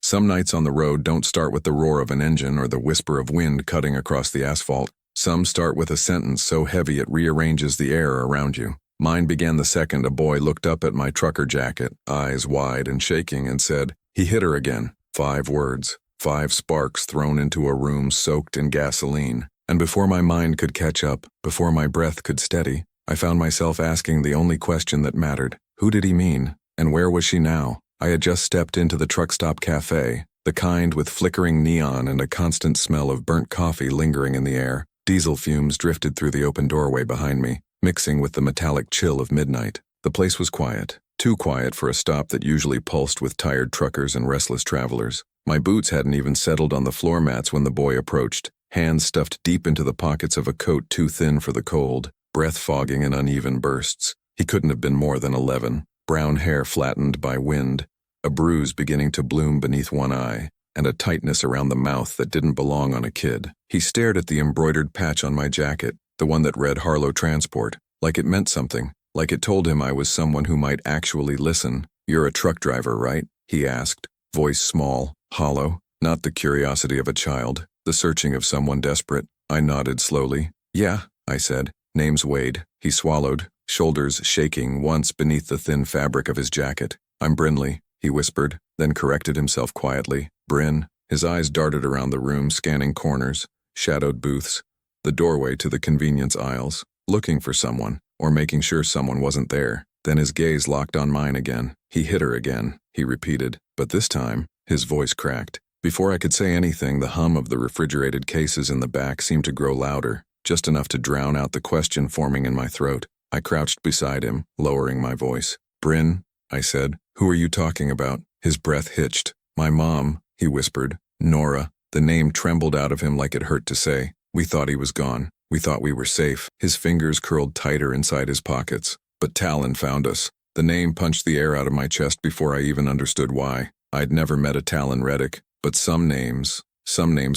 Some nights on the road don't start with the roar of an engine or the whisper of wind cutting across the asphalt. Some start with a sentence so heavy it rearranges the air around you. Mine began the second a boy looked up at my trucker jacket, eyes wide and shaking, and said, "He hit her again." 5 words, 5 sparks thrown into a room soaked in gasoline. And before my mind could catch up, before my breath could steady, I found myself asking the only question that mattered. Who did he mean? And where was she now? I had just stepped into the truck stop cafe, the kind with flickering neon and a constant smell of burnt coffee lingering in the air. Diesel fumes drifted through the open doorway behind me, mixing with the metallic chill of midnight. The place was quiet, too quiet for a stop that usually pulsed with tired truckers and restless travelers. My boots hadn't even settled on the floor mats when the boy approached, hands stuffed deep into the pockets of a coat too thin for the cold, breath fogging in uneven bursts. He couldn't have been more than 11. Brown hair flattened by wind, a bruise beginning to bloom beneath one eye, and a tightness around the mouth that didn't belong on a kid. He stared at the embroidered patch on my jacket, the one that read Harlow Transport, like it meant something, like it told him I was someone who might actually listen. "You're a truck driver, right?" he asked, voice small, hollow, not the curiosity of a child, the searching of someone desperate. I nodded slowly. "Yeah," I said. "Name's Wade." He swallowed, shoulders shaking once beneath the thin fabric of his jacket. "I'm Brinley," he whispered, then corrected himself quietly. "Bryn." His eyes darted around the room, scanning corners, shadowed booths, the doorway to the convenience aisles, looking for someone, or making sure someone wasn't there. Then his gaze locked on mine again. "He hit her again," he repeated, but this time, his voice cracked. Before I could say anything, the hum of the refrigerated cases in the back seemed to grow louder, just enough to drown out the question forming in my throat. I crouched beside him, lowering my voice. "Bryn," I said, "who are you talking about?" His breath hitched. "My mom," he whispered. "Nora." The name trembled out of him like it hurt to say. "We thought he was gone. We thought we were safe." His fingers curled tighter inside his pockets. "But Talon found us." The name punched the air out of my chest before I even understood why. I'd never met a Talon Reddick, but some names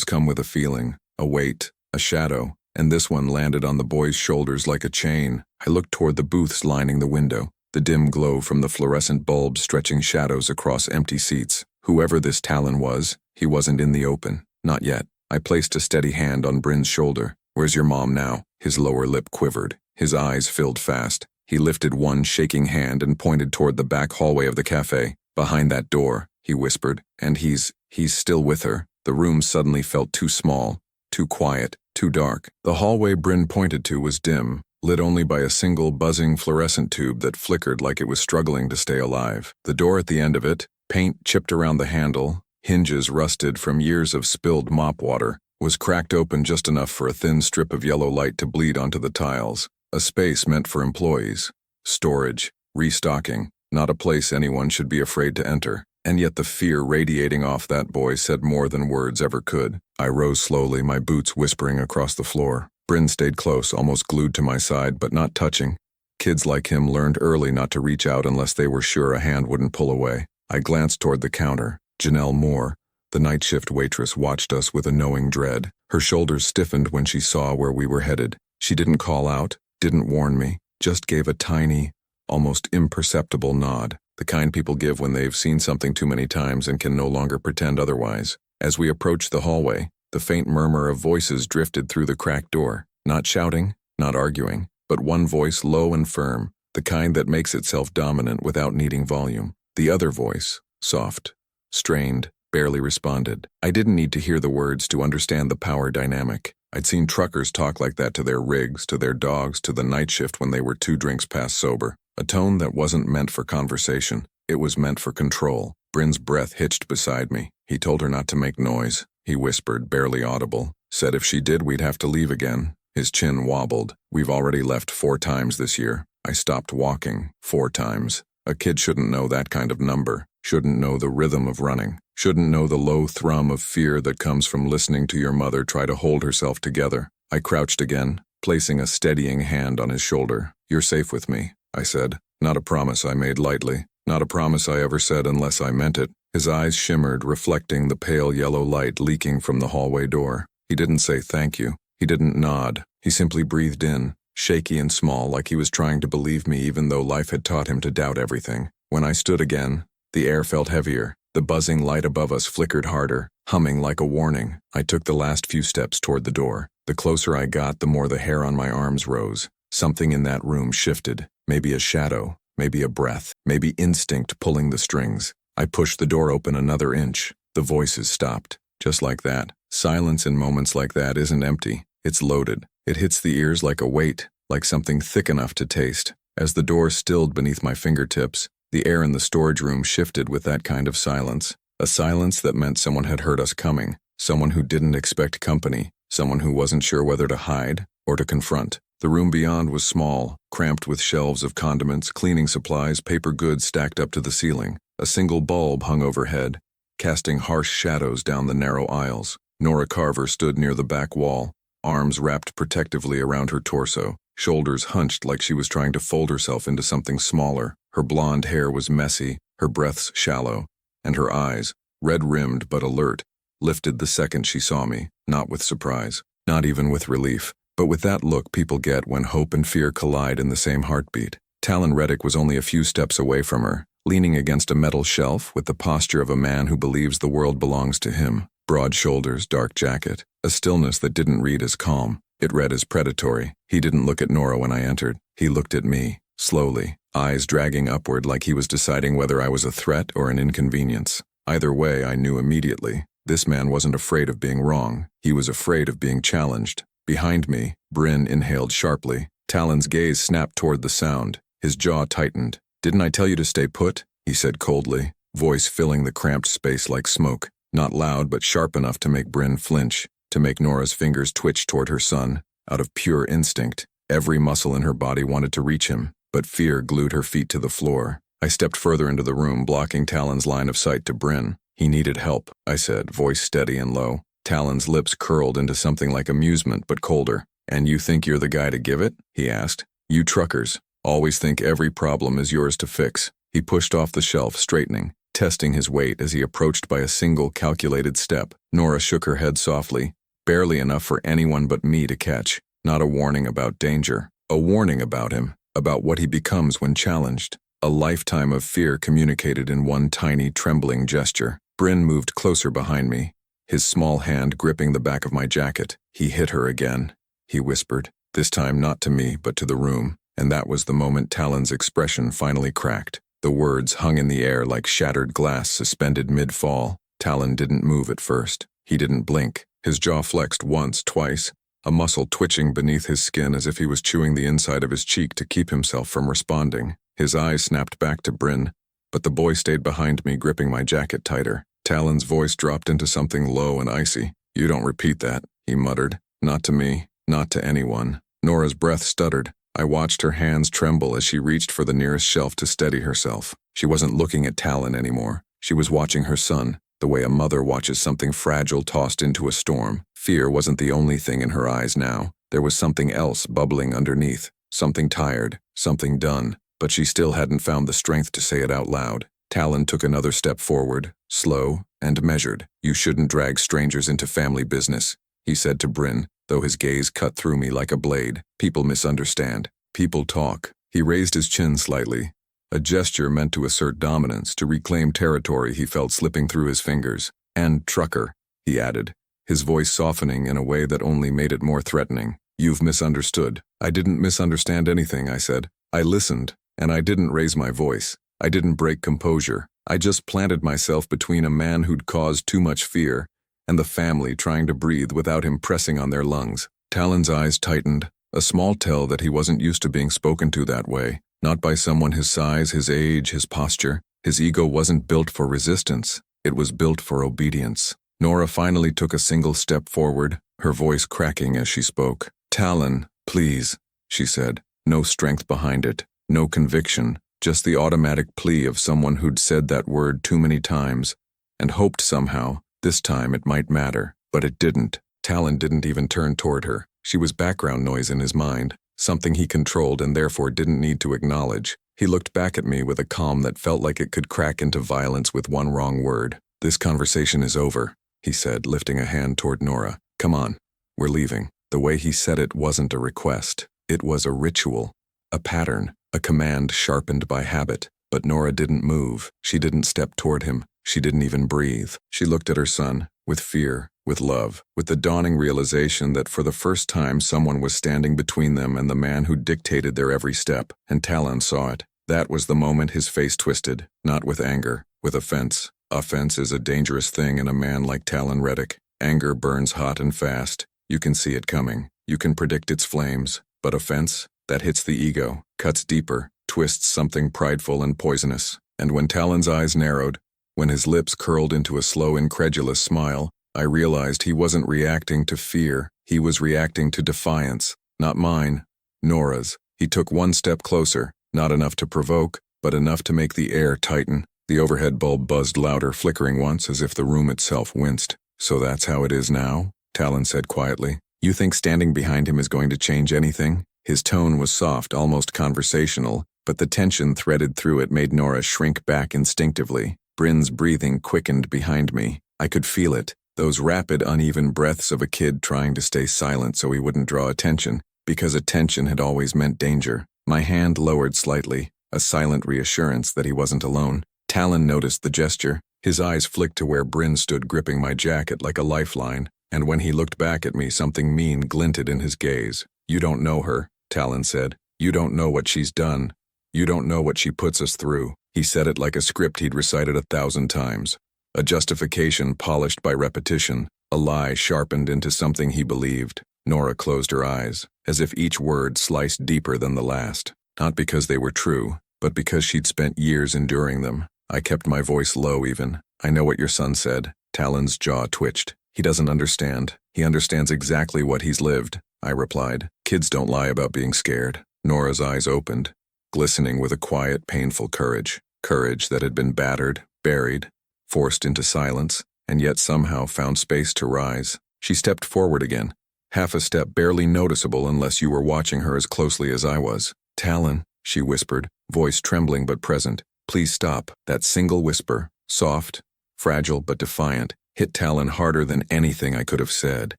come with a feeling, a weight, a shadow, and this one landed on the boy's shoulders like a chain. I looked toward the booths lining the window, the dim glow from the fluorescent bulbs stretching shadows across empty seats. Whoever this Talon was, he wasn't in the open. Not yet. I placed a steady hand on Bryn's shoulder. "Where's your mom now?" His lower lip quivered. His eyes filled fast. He lifted one shaking hand and pointed toward the back hallway of the cafe. "Behind that door," he whispered, "and he's still with her." The room suddenly felt too small, too quiet, too dark. The hallway Bryn pointed to was dim, lit only by a single buzzing fluorescent tube that flickered like it was struggling to stay alive. The door at the end of it, paint chipped around the handle, hinges rusted from years of spilled mop water, was cracked open just enough for a thin strip of yellow light to bleed onto the tiles. A space meant for employees. Storage, restocking, not a place anyone should be afraid to enter. And yet the fear radiating off that boy said more than words ever could. I rose slowly, my boots whispering across the floor. Bryn stayed close, almost glued to my side, but not touching. Kids like him learned early not to reach out unless they were sure a hand wouldn't pull away. I glanced toward the counter. Janelle Moore, the night shift waitress, watched us with a knowing dread. Her shoulders stiffened when she saw where we were headed. She didn't call out, didn't warn me, just gave a tiny, almost imperceptible nod. The kind people give when they've seen something too many times and can no longer pretend otherwise. As we approached the hallway, the faint murmur of voices drifted through the cracked door. Not shouting, not arguing, but one voice low and firm, the kind that makes itself dominant without needing volume. The other voice, soft, strained, barely responded. I didn't need to hear the words to understand the power dynamic. I'd seen truckers talk like that to their rigs, to their dogs, to the night shift when they were 2 drinks past sober. A tone that wasn't meant for conversation. It was meant for control. Bryn's breath hitched beside me. He told her not to make noise. He whispered, barely audible. Said if she did, we'd have to leave again. His chin wobbled. "We've already left 4 times this year." I stopped walking. 4 times. A kid shouldn't know that kind of number. Shouldn't know the rhythm of running. Shouldn't know the low thrum of fear that comes from listening to your mother try to hold herself together. I crouched again, placing a steadying hand on his shoulder. "You're safe with me," I said. Not a promise I made lightly. Not a promise I ever said unless I meant it. His eyes shimmered, reflecting the pale yellow light leaking from the hallway door. He didn't say thank you. He didn't nod. He simply breathed in, shaky and small, like he was trying to believe me even though life had taught him to doubt everything. When I stood again, the air felt heavier, The buzzing light above us flickered harder, humming like a warning. I took the last few steps toward the door. The closer I got, the more the hair on my arms rose. Something in that room shifted. Maybe a shadow, maybe a breath, maybe instinct pulling the strings. I pushed the door open another inch. The voices stopped. Just like that. Silence in moments like that isn't empty. It's loaded. It hits the ears like a weight, like something thick enough to taste. As the door stilled beneath my fingertips, the air in the storage room shifted with that kind of silence. A silence that meant someone had heard us coming, someone who didn't expect company, someone who wasn't sure whether to hide or to confront. The room beyond was small, cramped with shelves of condiments, cleaning supplies, paper goods stacked up to the ceiling. A single bulb hung overhead, casting harsh shadows down the narrow aisles. Nora Carver stood near the back wall, arms wrapped protectively around her torso, shoulders hunched like she was trying to fold herself into something smaller. Her blonde hair was messy, her breaths shallow, and her eyes, red-rimmed but alert, lifted the second she saw me, not with surprise, not even with relief, but with that look people get when hope and fear collide in the same heartbeat. Talon Reddick was only a few steps away from her, leaning against a metal shelf with the posture of a man who believes the world belongs to him. Broad shoulders, dark jacket, a stillness that didn't read as calm. It read as predatory. He didn't look at Nora when I entered. He looked at me, slowly, eyes dragging upward like he was deciding whether I was a threat or an inconvenience. Either way, I knew immediately. This man wasn't afraid of being wrong. He was afraid of being challenged. Behind me, Bryn inhaled sharply. Talon's gaze snapped toward the sound. His jaw tightened. "Didn't I tell you to stay put?" he said coldly, voice filling the cramped space like smoke. Not loud, but sharp enough to make Bryn flinch, to make Nora's fingers twitch toward her son. Out of pure instinct, every muscle in her body wanted to reach him, but fear glued her feet to the floor. I stepped further into the room, blocking Talon's line of sight to Bryn. "He needed help," I said, voice steady and low. Talon's lips curled into something like amusement, but colder. "And you think you're the guy to give it?" he asked. "You truckers always think every problem is yours to fix." He pushed off the shelf, straightening, testing his weight as he approached by a single calculated step. Nora shook her head softly, barely enough for anyone but me to catch. Not a warning about danger, a warning about him, about what he becomes when challenged. A lifetime of fear communicated in one tiny, trembling gesture. Bryn moved closer behind me, his small hand gripping the back of my jacket. "He hit her again," he whispered, this time not to me but to the room, and that was the moment Talon's expression finally cracked. The words hung in the air like shattered glass suspended mid-fall. Talon didn't move at first. He didn't blink. His jaw flexed once, twice, a muscle twitching beneath his skin as if he was chewing the inside of his cheek to keep himself from responding. His eyes snapped back to Bryn, but the boy stayed behind me, gripping my jacket tighter. Talon's voice dropped into something low and icy. "You don't repeat that," he muttered. "Not to me, not to anyone." Nora's breath stuttered. I watched her hands tremble as she reached for the nearest shelf to steady herself. She wasn't looking at Talon anymore. She was watching her son, the way a mother watches something fragile tossed into a storm. Fear wasn't the only thing in her eyes now. There was something else bubbling underneath, something tired, something done, but she still hadn't found the strength to say it out loud. Talon took another step forward, slow and measured. "You shouldn't drag strangers into family business," he said to Bryn, though his gaze cut through me like a blade. "People misunderstand. People talk." He raised his chin slightly, a gesture meant to assert dominance, to reclaim territory he felt slipping through his fingers. "And trucker," he added, his voice softening in a way that only made it more threatening. "You've misunderstood." "I didn't misunderstand anything," I said. "I listened, and I didn't raise my voice. I didn't break composure. I just planted myself between a man who'd caused too much fear and the family trying to breathe without him pressing on their lungs." Talon's eyes tightened, a small tell that he wasn't used to being spoken to that way, not by someone his size, his age, his posture. His ego wasn't built for resistance. It was built for obedience. Nora finally took a single step forward, her voice cracking as she spoke. "Talon, please," she said. No strength behind it, no conviction, just the automatic plea of someone who'd said that word too many times and hoped somehow, this time it might matter, but it didn't. Talon didn't even turn toward her. She was background noise in his mind, something he controlled and therefore didn't need to acknowledge. He looked back at me with a calm that felt like it could crack into violence with one wrong word. "This conversation is over," he said, lifting a hand toward Nora. "Come on, we're leaving." The way he said it wasn't a request. It was a ritual, a pattern, a command sharpened by habit. But Nora didn't move. She didn't step toward him. She didn't even breathe. She looked at her son, with fear, with love, with the dawning realization that for the first time someone was standing between them and the man who dictated their every step, and Talon saw it. That was the moment his face twisted, not with anger, with offense. Offense is a dangerous thing in a man like Talon Reddick. Anger burns hot and fast. You can see it coming. You can predict its flames. But offense, that hits the ego, cuts deeper, twists something prideful and poisonous. And when Talon's eyes narrowed, when his lips curled into a slow, incredulous smile, I realized he wasn't reacting to fear. He was reacting to defiance. Not mine, Nora's. He took one step closer, not enough to provoke, but enough to make the air tighten. The overhead bulb buzzed louder, flickering once as if the room itself winced. "So that's how it is now?" Talon said quietly. "You think standing behind him is going to change anything?" His tone was soft, almost conversational, but the tension threaded through it made Nora shrink back instinctively. Bryn's breathing quickened behind me. I could feel it, those rapid, uneven breaths of a kid trying to stay silent so he wouldn't draw attention, because attention had always meant danger. My hand lowered slightly, a silent reassurance that he wasn't alone. Talon noticed the gesture. His eyes flicked to where Bryn stood gripping my jacket like a lifeline, and when he looked back at me, something mean glinted in his gaze. "You don't know her," Talon said. "You don't know what she's done. You don't know what she puts us through." He said it like a script he'd recited 1,000 times. A justification polished by repetition, a lie sharpened into something he believed. Nora closed her eyes, as if each word sliced deeper than the last. Not because they were true, but because she'd spent years enduring them. I kept my voice low even. "I know what your son said." Talon's jaw twitched. "He doesn't understand. He understands exactly what he's lived," I replied. "Kids don't lie about being scared." Nora's eyes opened, glistening with a quiet, painful courage. Courage that had been battered, buried, forced into silence, and yet somehow found space to rise. She stepped forward again, half a step barely noticeable unless you were watching her as closely as I was. "Talon," she whispered, voice trembling but present. "Please stop." That single whisper, soft, fragile but defiant, hit Talon harder than anything I could have said.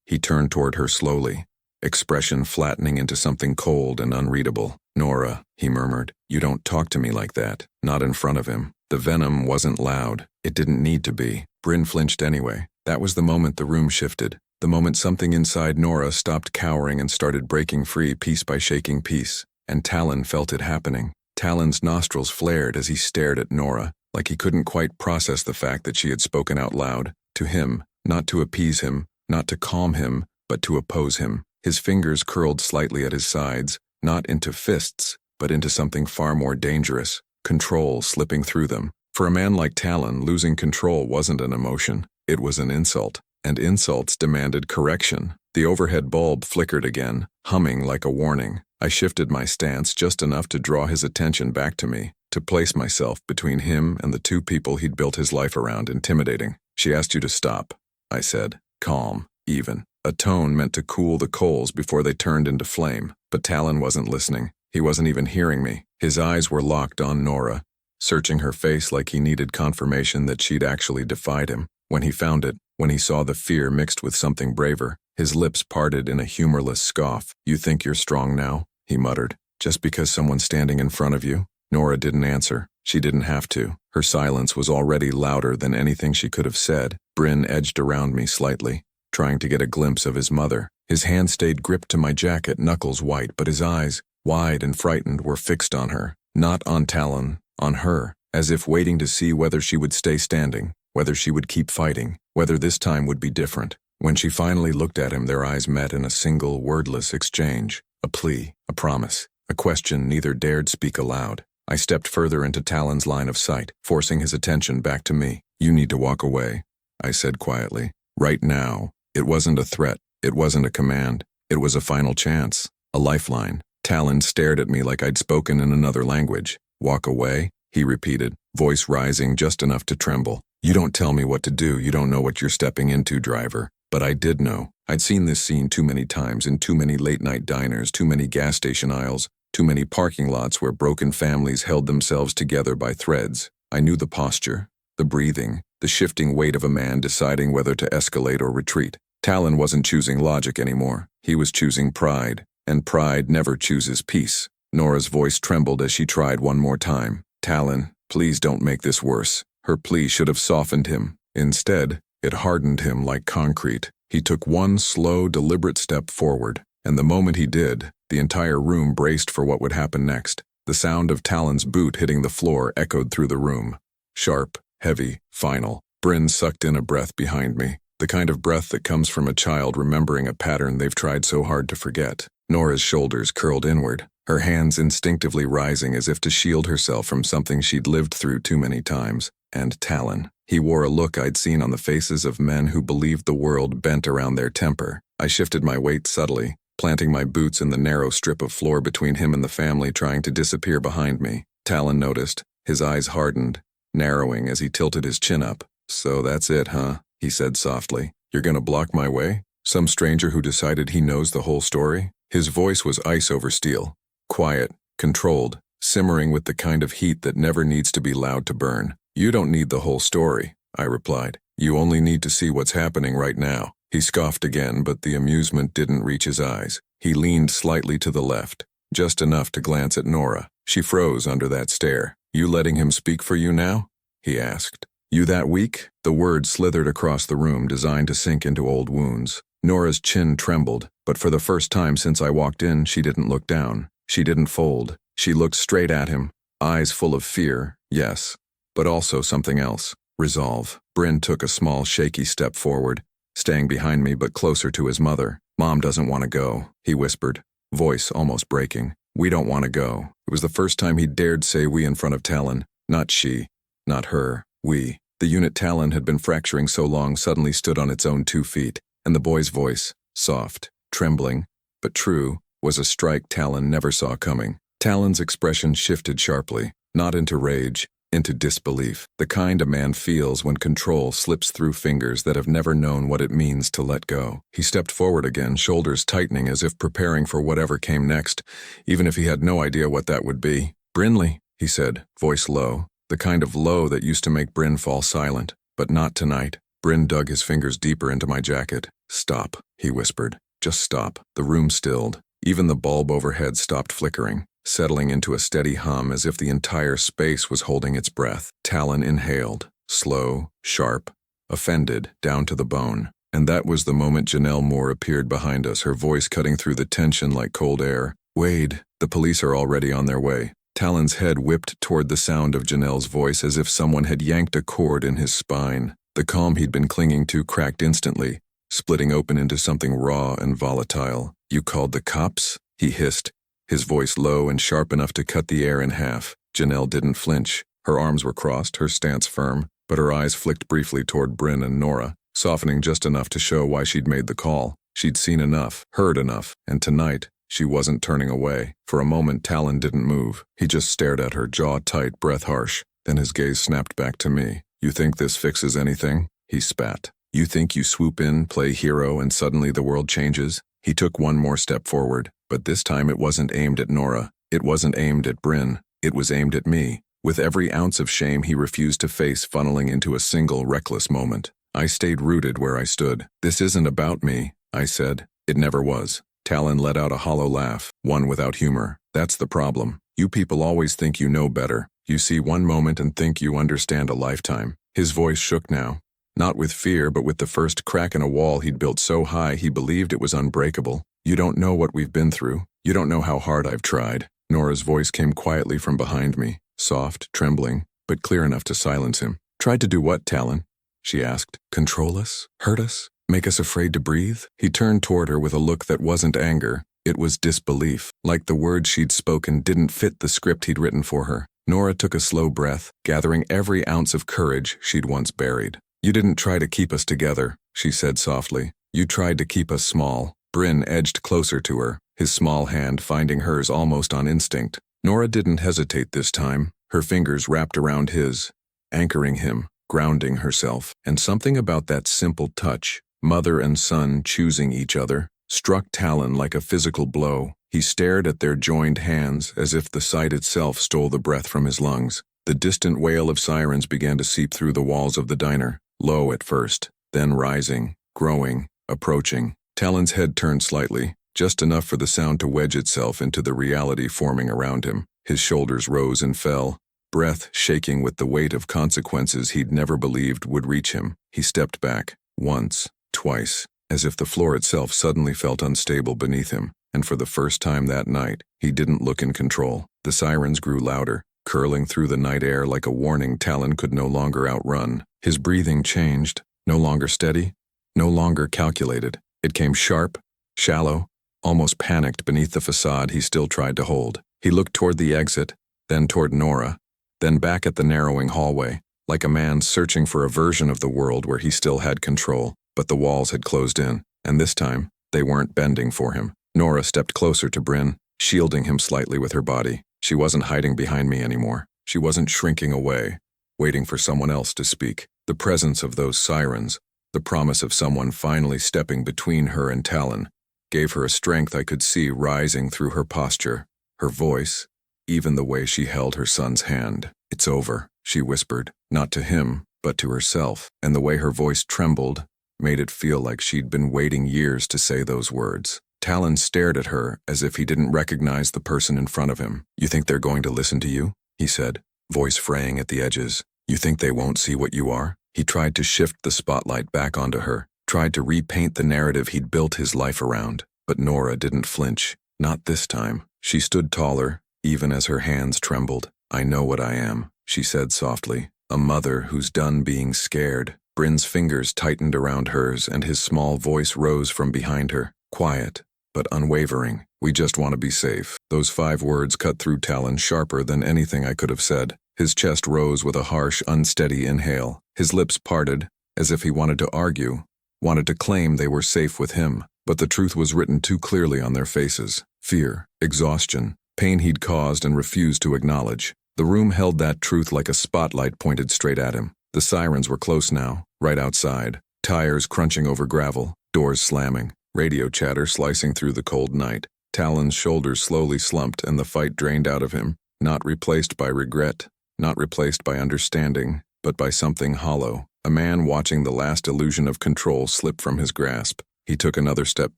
He turned toward her slowly, expression flattening into something cold and unreadable. "Nora," he murmured, "you don't talk to me like that. Not in front of him." The venom wasn't loud. It didn't need to be. Bryn flinched anyway. That was the moment the room shifted. The moment something inside Nora stopped cowering and started breaking free piece by shaking piece. And Talon felt it happening. Talon's nostrils flared as he stared at Nora, like he couldn't quite process the fact that she had spoken out loud. To him, not to appease him, not to calm him, but to oppose him. His fingers curled slightly at his sides, not into fists, but into something far more dangerous, control slipping through them. For a man like Talon, losing control wasn't an emotion. It was an insult, and insults demanded correction. The overhead bulb flickered again, humming like a warning. I shifted my stance just enough to draw his attention back to me, to place myself between him and the two people he'd built his life around, intimidating. "She asked you to stop," I said, calm, even. A tone meant to cool the coals before they turned into flame. But Talon wasn't listening. He wasn't even hearing me. His eyes were locked on Nora, searching her face like he needed confirmation that she'd actually defied him. When he found it, when he saw the fear mixed with something braver, his lips parted in a humorless scoff. "You think you're strong now?" he muttered. "Just because someone's standing in front of you?" Nora didn't answer. She didn't have to. Her silence was already louder than anything she could have said. Bryn edged around me slightly, trying to get a glimpse of his mother. His hand stayed gripped to my jacket, knuckles white, but his eyes, wide and frightened, were fixed on her. Not on Talon, on her, as if waiting to see whether she would stay standing, whether she would keep fighting, whether this time would be different. When she finally looked at him, their eyes met in a single, wordless exchange. A plea, a promise, a question neither dared speak aloud. I stepped further into Talon's line of sight, forcing his attention back to me. "You need to walk away," I said quietly. "Right now." It wasn't a threat. It wasn't a command. It was a final chance, a lifeline. Talon stared at me like I'd spoken in another language. "Walk away?" he repeated, voice rising just enough to tremble. "You don't tell me what to do. You don't know what you're stepping into, driver." But I did know. I'd seen this scene too many times in too many late-night diners, too many gas station aisles, too many parking lots where broken families held themselves together by threads. I knew the posture, the breathing, the shifting weight of a man deciding whether to escalate or retreat. Talon wasn't choosing logic anymore. He was choosing pride, and pride never chooses peace. Nora's voice trembled as she tried one more time. "Talon, please don't make this worse." Her plea should have softened him. Instead, it hardened him like concrete. He took one slow, deliberate step forward, and the moment he did, the entire room braced for what would happen next. The sound of Talon's boot hitting the floor echoed through the room. Sharp, heavy, final. Bryn sucked in a breath behind me, the kind of breath that comes from a child remembering a pattern they've tried so hard to forget. Nora's shoulders curled inward, her hands instinctively rising as if to shield herself from something she'd lived through too many times. And Talon. He wore a look I'd seen on the faces of men who believed the world bent around their temper. I shifted my weight subtly, planting my boots in the narrow strip of floor between him and the family, trying to disappear behind me. Talon noticed. His eyes hardened, narrowing as he tilted his chin up. "So that's it, huh?" he said softly. "You're gonna block my way? Some stranger who decided he knows the whole story?" His voice was ice over steel. Quiet, controlled, simmering with the kind of heat that never needs to be loud to burn. "You don't need the whole story," I replied. "You only need to see what's happening right now." He scoffed again, but the amusement didn't reach his eyes. He leaned slightly to the left, just enough to glance at Nora. She froze under that stare. "You letting him speak for you now?" he asked. "You that weak?" The words slithered across the room, designed to sink into old wounds. Nora's chin trembled, but for the first time since I walked in, she didn't look down. She didn't fold. She looked straight at him, eyes full of fear, yes, but also something else. Resolve. Bryn took a small, shaky step forward, staying behind me but closer to his mother. "Mom doesn't want to go," he whispered, voice almost breaking. "We don't want to go." It was the first time he dared say we in front of Talon. Not she, not her, we. The unit Talon had been fracturing so long suddenly stood on its own 2 feet, and the boy's voice, soft, trembling, but true, was a strike Talon never saw coming. Talon's expression shifted sharply, not into rage, into disbelief, the kind a man feels when control slips through fingers that have never known what it means to let go. He stepped forward again, shoulders tightening as if preparing for whatever came next, even if he had no idea what that would be. "Brinley," he said, voice low, the kind of low that used to make Bryn fall silent, but not tonight. Bryn dug his fingers deeper into my jacket. "Stop," he whispered. "Just stop." The room stilled. Even the bulb overhead stopped flickering, settling into a steady hum as if the entire space was holding its breath. Talon inhaled, slow, sharp, offended, down to the bone. And that was the moment Janelle Moore appeared behind us, her voice cutting through the tension like cold air. "Wade, the police are already on their way." Talon's head whipped toward the sound of Janelle's voice as if someone had yanked a cord in his spine. The calm he'd been clinging to cracked instantly, splitting open into something raw and volatile. "You called the cops?" he hissed, his voice low and sharp enough to cut the air in half. Janelle didn't flinch. Her arms were crossed, her stance firm, but her eyes flicked briefly toward Bryn and Nora, softening just enough to show why she'd made the call. She'd seen enough, heard enough, and tonight, she wasn't turning away. For a moment, Talon didn't move. He just stared at her, jaw tight, breath harsh. Then his gaze snapped back to me. "You think this fixes anything?" he spat. "You think you swoop in, play hero, and suddenly the world changes?" He took one more step forward, but this time it wasn't aimed at Nora. It wasn't aimed at Bryn. It was aimed at me, with every ounce of shame he refused to face funneling into a single reckless moment. I stayed rooted where I stood. "This isn't about me," I said. "It never was." Talon let out a hollow laugh, one without humor. "That's the problem. You people always think you know better. You see one moment and think you understand a lifetime." His voice shook now. Not with fear, but with the first crack in a wall he'd built so high he believed it was unbreakable. "You don't know what we've been through. You don't know how hard I've tried." Nora's voice came quietly from behind me, soft, trembling, but clear enough to silence him. "Tried to do what, Talon?" she asked. "Control us? Hurt us? Make us afraid to breathe?" He turned toward her with a look that wasn't anger. It was disbelief, like the words she'd spoken didn't fit the script he'd written for her. Nora took a slow breath, gathering every ounce of courage she'd once buried. "You didn't try to keep us together," she said softly. "You tried to keep us small." Bryn edged closer to her, his small hand finding hers almost on instinct. Nora didn't hesitate this time, her fingers wrapped around his, anchoring him, grounding herself. And something about that simple touch, mother and son choosing each other, struck Talon like a physical blow. He stared at their joined hands as if the sight itself stole the breath from his lungs. The distant wail of sirens began to seep through the walls of the diner, low at first, then rising, growing, approaching. Talon's head turned slightly, just enough for the sound to wedge itself into the reality forming around him. His shoulders rose and fell, breath shaking with the weight of consequences he'd never believed would reach him. He stepped back, once, twice, as if the floor itself suddenly felt unstable beneath him, and for the first time that night, he didn't look in control. The sirens grew louder, curling through the night air like a warning Talon could no longer outrun. His breathing changed, no longer steady, no longer calculated. It came sharp, shallow, almost panicked beneath the facade he still tried to hold. He looked toward the exit, then toward Nora, then back at the narrowing hallway, like a man searching for a version of the world where he still had control. But the walls had closed in, and this time, they weren't bending for him. Nora stepped closer to Bryn, shielding him slightly with her body. She wasn't hiding behind me anymore. She wasn't shrinking away, waiting for someone else to speak. The presence of those sirens, the promise of someone finally stepping between her and Talon, gave her a strength I could see rising through her posture, her voice, even the way she held her son's hand. "It's over," she whispered, not to him, but to herself, and the way her voice trembled made it feel like she'd been waiting years to say those words. Talon stared at her as if he didn't recognize the person in front of him. "You think they're going to listen to you?" he said, voice fraying at the edges. "You think they won't see what you are?" He tried to shift the spotlight back onto her, tried to repaint the narrative he'd built his life around. But Nora didn't flinch. Not this time. She stood taller, even as her hands trembled. "I know what I am," she said softly. "A mother who's done being scared." Bryn's fingers tightened around hers and his small voice rose from behind her, quiet, but unwavering. "We just want to be safe." Those 5 words cut through Talon sharper than anything I could have said. His chest rose with a harsh, unsteady inhale. His lips parted, as if he wanted to argue, wanted to claim they were safe with him. But the truth was written too clearly on their faces. Fear, exhaustion, pain he'd caused and refused to acknowledge. The room held that truth like a spotlight pointed straight at him. The sirens were close now, right outside. Tires crunching over gravel, doors slamming, radio chatter slicing through the cold night. Talon's shoulders slowly slumped and the fight drained out of him, not replaced by regret, not replaced by understanding, but by something hollow. A man watching the last illusion of control slip from his grasp. He took another step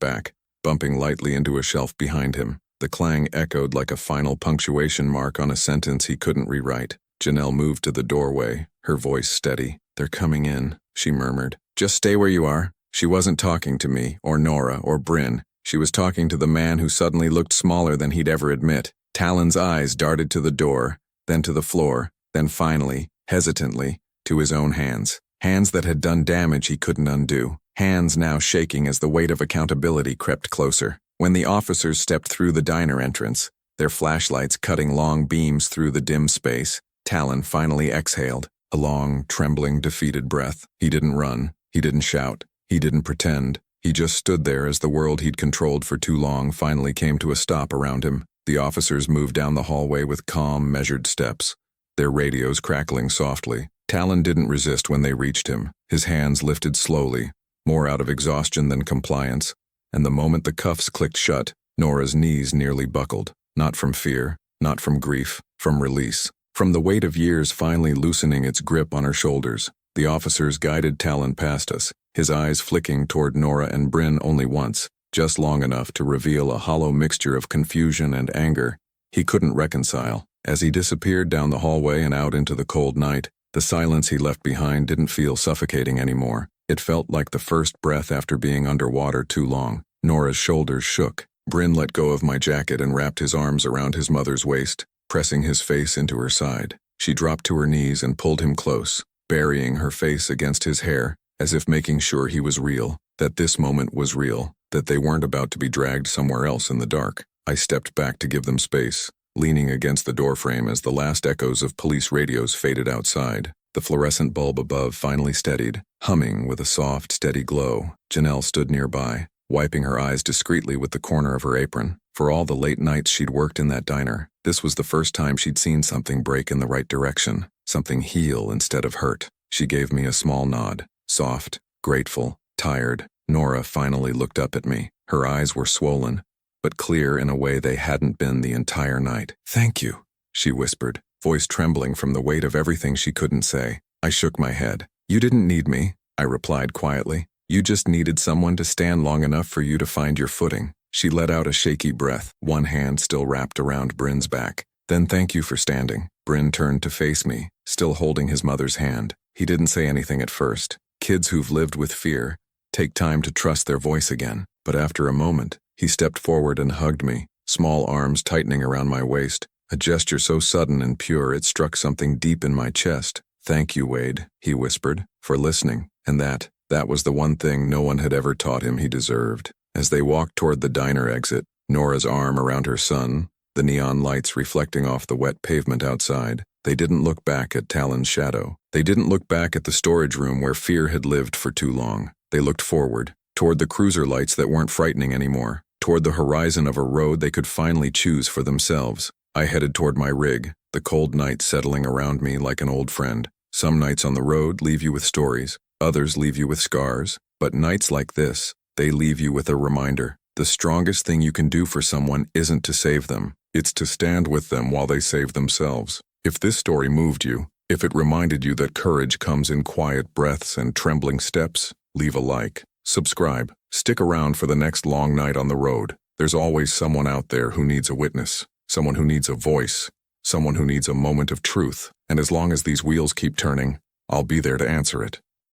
back, bumping lightly into a shelf behind him. The clang echoed like a final punctuation mark on a sentence he couldn't rewrite. Janelle moved to the doorway, her voice steady. "They're coming in," she murmured. "Just stay where you are." She wasn't talking to me, or Nora, or Bryn. She was talking to the man who suddenly looked smaller than he'd ever admit. Talon's eyes darted to the door, then to the floor, then finally, hesitantly, to his own hands. Hands that had done damage he couldn't undo. Hands now shaking as the weight of accountability crept closer. When the officers stepped through the diner entrance, their flashlights cutting long beams through the dim space, Talon finally exhaled, a long, trembling, defeated breath. He didn't run. He didn't shout. He didn't pretend. He just stood there as the world he'd controlled for too long finally came to a stop around him. The officers moved down the hallway with calm, measured steps, their radios crackling softly. Talon didn't resist when they reached him. His hands lifted slowly, more out of exhaustion than compliance, and the moment the cuffs clicked shut, Nora's knees nearly buckled. Not from fear, not from grief, from release. From the weight of years finally loosening its grip on her shoulders. The officers guided Talon past us, his eyes flicking toward Nora and Bryn only once, just long enough to reveal a hollow mixture of confusion and anger he couldn't reconcile. As he disappeared down the hallway and out into the cold night, the silence he left behind didn't feel suffocating anymore. It felt like the first breath after being underwater too long. Nora's shoulders shook. Bryn let go of my jacket and wrapped his arms around his mother's waist, pressing his face into her side. She dropped to her knees and pulled him close, burying her face against his hair, as if making sure he was real, that this moment was real, that they weren't about to be dragged somewhere else in the dark. I stepped back to give them space, leaning against the doorframe as the last echoes of police radios faded outside. The fluorescent bulb above finally steadied, humming with a soft, steady glow. Janelle stood nearby, wiping her eyes discreetly with the corner of her apron. For all the late nights she'd worked in that diner, this was the first time she'd seen something break in the right direction, something heal instead of hurt. She gave me a small nod, soft, grateful, tired. Nora finally looked up at me. Her eyes were swollen, but clear in a way they hadn't been the entire night. "Thank you," she whispered, voice trembling from the weight of everything she couldn't say. I shook my head. "You didn't need me," I replied quietly. "You just needed someone to stand long enough for you to find your footing." She let out a shaky breath, one hand still wrapped around Bryn's back. "Then thank you for standing." Bryn turned to face me, still holding his mother's hand. He didn't say anything at first. Kids who've lived with fear take time to trust their voice again. But after a moment, he stepped forward and hugged me, small arms tightening around my waist, a gesture so sudden and pure it struck something deep in my chest. "Thank you, Wade," he whispered, "for listening." And that was the one thing no one had ever taught him he deserved. As they walked toward the diner exit, Nora's arm around her son, the neon lights reflecting off the wet pavement outside, they didn't look back at Talon's shadow. They didn't look back at the storage room where fear had lived for too long. They looked forward, toward the cruiser lights that weren't frightening anymore, toward the horizon of a road they could finally choose for themselves. I headed toward my rig, the cold night settling around me like an old friend. Some nights on the road leave you with stories, others leave you with scars, but nights like this, they leave you with a reminder. The strongest thing you can do for someone isn't to save them, it's to stand with them while they save themselves. If this story moved you, if it reminded you that courage comes in quiet breaths and trembling steps, leave a like. Subscribe. Stick around for the next long night on the road. There's always someone out there who needs a witness, someone who needs a voice, someone who needs a moment of truth. And as long as these wheels keep turning, I'll be there to answer it.